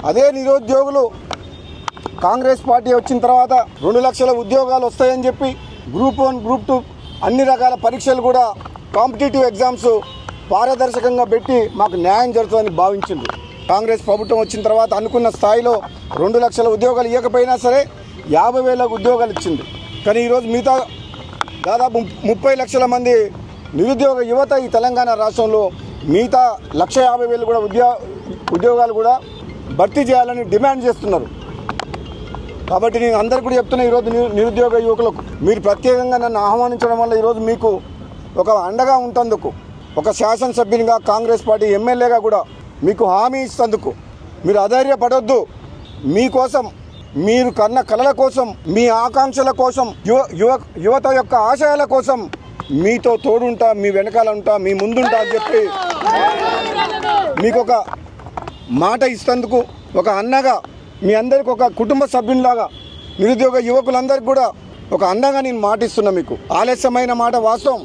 అదే నిరుద్యోగులు కాంగ్రెస్ పార్టీ వచ్చిన తర్వాత 2 లక్షల ఉద్యోగాలు వస్తాయని చెప్పి గ్రూప్ 1 గ్రూప్ 2 అన్ని రకాల పరీక్షలు కూడా కాంపిటేటివ్ ఎగ్జామ్స్ పారదర్శకంగా పెట్టి మాకు న్యాయం జరుగుతుందని భావించింది. కాంగ్రెస్ ప్రభుత్వం వచ్చిన తర్వాత అనుకున్న స్థాయిలో 2 లక్షల ఉద్యోగాలు ఇవ్వకపోయినా సరే 50,000 ఉద్యోగాలు ఇచ్చింది. కానీ ఈరోజు మిగతా దాదాపు 30 లక్షల మంది నిరుద్యోగ యువత ఈ తెలంగాణ రాష్ట్రంలో మిగతా 150,000 కూడా ఉద్యోగాలు కూడా భర్తీ చేయాలని డిమాండ్ చేస్తున్నారు. కాబట్టి నేను అందరికీ కూడా చెప్తున్నా, ఈరోజు నిరుద్యోగ యువకులకు మీరు ప్రత్యేకంగా నన్ను ఆహ్వానించడం వల్ల ఈరోజు మీకు ఒక అండగా ఉంటందుకు, ఒక శాసనసభ్యునిగా కాంగ్రెస్ పార్టీ ఎమ్మెల్యేగా కూడా మీకు హామీ ఇస్తందుకు మీరు అధైర్యపడొద్దు. మీకోసం, మీరు కన్న కలల కోసం, మీ ఆకాంక్షల కోసం, యువత యొక్క ఆశయాల కోసం మీతో తోడుంటా, మీ వెనకాల ఉంటా, మీ ముందుంటా అని చెప్పి మీకు ఒక మాట ఇస్తందుకు, ఒక అన్నగా మీ అందరికి ఒక కుటుంబ సభ్యునిలాగా నిరుద్యోగ యువకులందరికీ కూడా ఒక అండగా నేను మాటిస్తున్నా. మీకు ఆలస్యమైన మాట వాస్తవం.